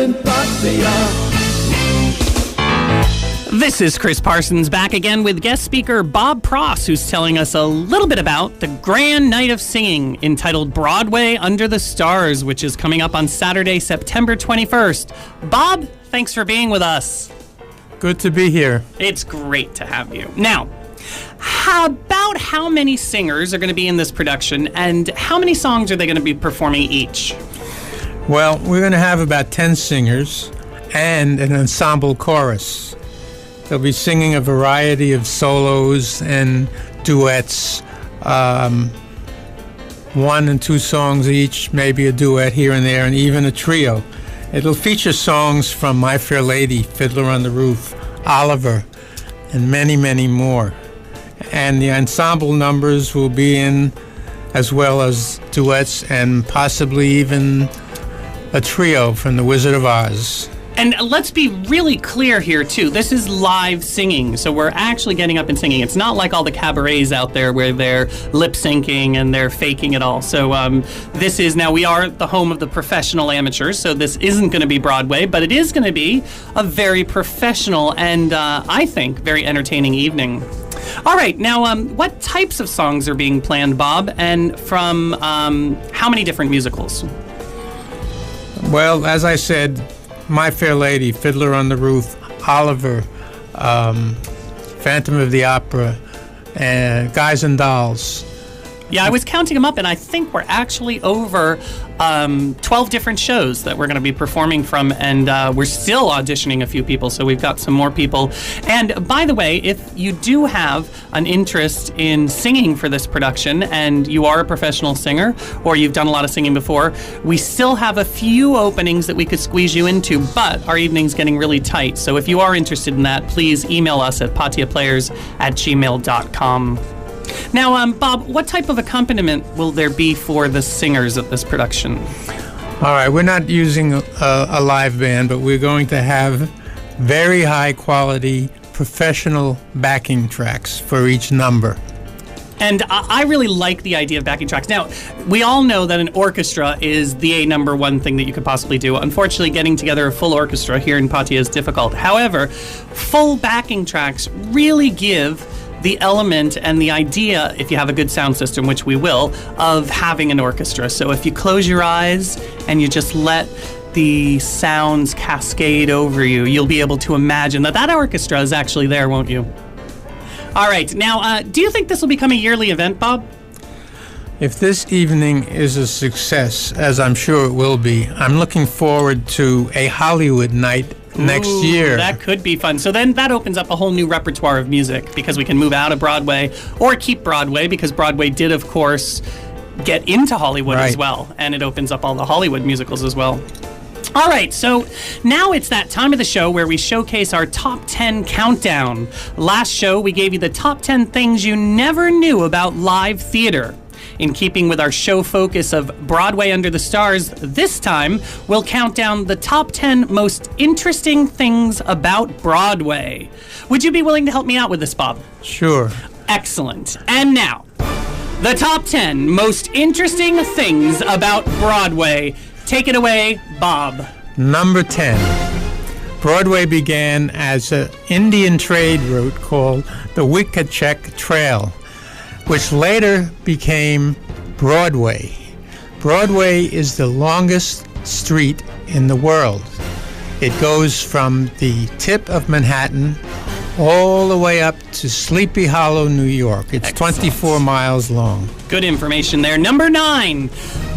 in Pattaya. This is Chris Parsons back again with guest speaker Bob Pross, who's telling us a little bit about the grand night of singing entitled Broadway Under the Stars, which is coming up on Saturday, September 21st. Bob, thanks for being with us. Good to be here. It's great to have you. Now, how many singers are going to be in this production, and how many songs are they going to be performing each? Well, we're going to have about 10 singers and an ensemble chorus. They'll be singing a variety of solos and duets, 1 and 2 songs each, maybe a duet here and there, and even a trio. It'll feature songs from My Fair Lady, Fiddler on the Roof, Oliver, and many, many more. And the ensemble numbers will be in, as well as duets and possibly even a trio from The Wizard of Oz. And let's be really clear here, too. This is live singing, so we're actually getting up and singing. It's not like all the cabarets out there where they're lip-syncing and they're faking it all. So this is, now we are the home of the professional amateurs, so this isn't going to be Broadway, but it is going to be a very professional and, I think, very entertaining evening. All right, now, what types of songs are being planned, Bob, and from how many different musicals? Well, as I said, My Fair Lady, Fiddler on the Roof, Oliver, Phantom of the Opera, and Guys and Dolls. Yeah, I was counting them up, and I think we're actually over 12 different shows that we're going to be performing from, and we're still auditioning a few people, so we've got some more people. And by the way, if you do have an interest in singing for this production, and you are a professional singer, or you've done a lot of singing before, we still have a few openings that we could squeeze you into, but our evening's getting really tight. So if you are interested in that, please email us at pattayaplayers@gmail.com. Now, Bob, what type of accompaniment will there be for the singers at this production? All right, we're not using a live band, but we're going to have very high-quality professional backing tracks for each number. And I really like the idea of backing tracks. Now, we all know that an orchestra is the number one thing that you could possibly do. Unfortunately, getting together a full orchestra here in Pattaya is difficult. However, full backing tracks really give the element and the idea, if you have a good sound system, which we will, of having an orchestra. So if you close your eyes and you just let the sounds cascade over you, you'll be able to imagine that orchestra is actually there, won't you? All right. Now, do you think this will become a yearly event, Bob? If this evening is a success, as I'm sure it will be, I'm looking forward to a Hollywood night next year. That could be fun. So then that opens up a whole new repertoire of music, because we can move out of Broadway or keep Broadway, because Broadway did, of course, get into Hollywood as well. And it opens up all the Hollywood musicals as well. All right, so now it's that time of the show where we showcase our top 10 countdown. Last show, we gave you the top 10 things you never knew about live theater. In keeping with our show focus of Broadway Under the Stars, this time we'll count down the top 10 most interesting things about Broadway. Would you be willing to help me out with this, Bob? Sure. Excellent. And now, the top 10 most interesting things about Broadway. Take it away, Bob. Number 10. Broadway began as an Indian trade route called the Wickachek Trail, which later became Broadway. Broadway is the longest street in the world. It goes from the tip of Manhattan all the way up to Sleepy Hollow, New York. It's Excellent. 24 miles long. Good information there. Number 9.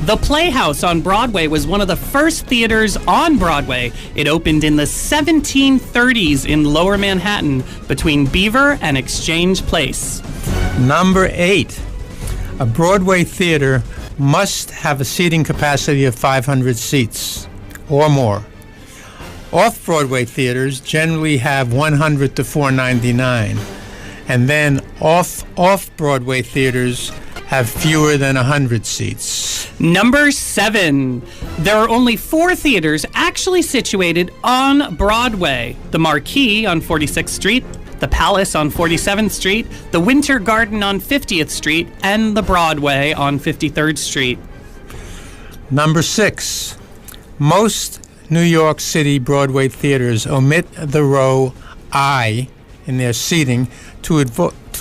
The Playhouse on Broadway was one of the first theaters on Broadway. It opened in the 1730s in Lower Manhattan between Beaver and Exchange Place. Number 8. A Broadway theater must have a seating capacity of 500 seats or more. Off-Broadway theaters generally have 100 to 499, and then off-Broadway theaters have fewer than 100 seats. Number 7. There are only 4 theaters actually situated on Broadway. The Marquee on 46th Street, the Palace on 47th Street, the Winter Garden on 50th Street, and the Broadway on 53rd Street. Number 6. Most New York City Broadway theaters omit the row I in their seating to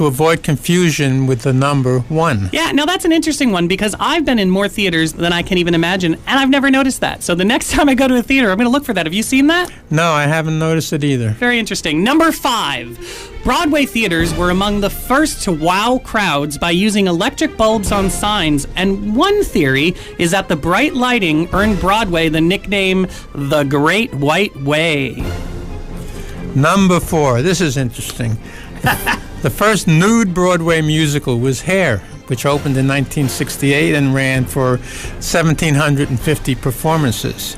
avoid confusion with the number 1? Yeah, now that's an interesting one because I've been in more theaters than I can even imagine, and I've never noticed that. So the next time I go to a theater, I'm going to look for that. Have you seen that? No, I haven't noticed it either. Very interesting. Number 5. Broadway theaters were among the first to wow crowds by using electric bulbs on signs, and one theory is that the bright lighting earned Broadway the nickname the Great White Way. Number 4. This is interesting. The first nude Broadway musical was Hair, which opened in 1968 and ran for 1,750 performances.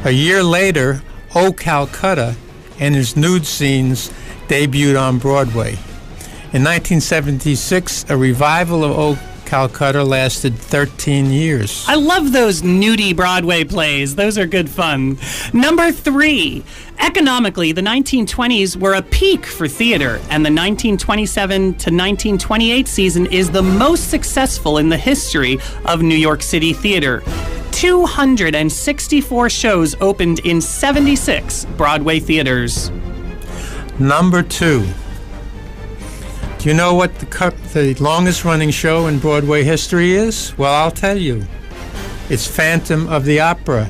A year later, O Calcutta and his nude scenes debuted on Broadway. In 1976, a revival of O Calcutta lasted 13 years. I love those nudie Broadway plays. Those are good fun. Number 3. Economically, the 1920s were a peak for theater, and the 1927 to 1928 season is the most successful in the history of New York City theater. 264 shows opened in 76 Broadway theaters. Number 2. Do you know what the longest running show in Broadway history is? Well, I'll tell you. It's Phantom of the Opera,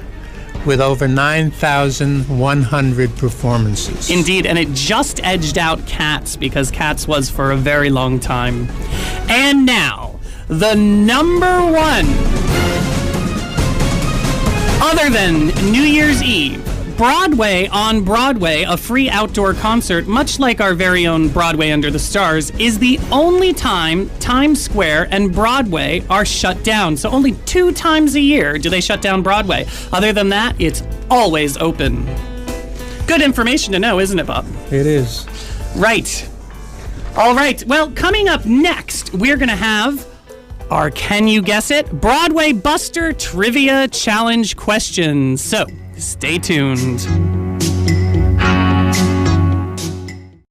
with over 9,100 performances. Indeed, and it just edged out Cats, because Cats was for a very long time. And now, the number 1. Other than New Year's Eve, Broadway on Broadway, a free outdoor concert, much like our very own Broadway Under the Stars, is the only time Times Square and Broadway are shut down. So only 2 times a year do they shut down Broadway. Other than that, it's always open. Good information to know, isn't it, Bob? It is. Right. All right. Well, coming up next, we're going to have our Can You Guess It? Broadway Buster Trivia Challenge questions. So, stay tuned.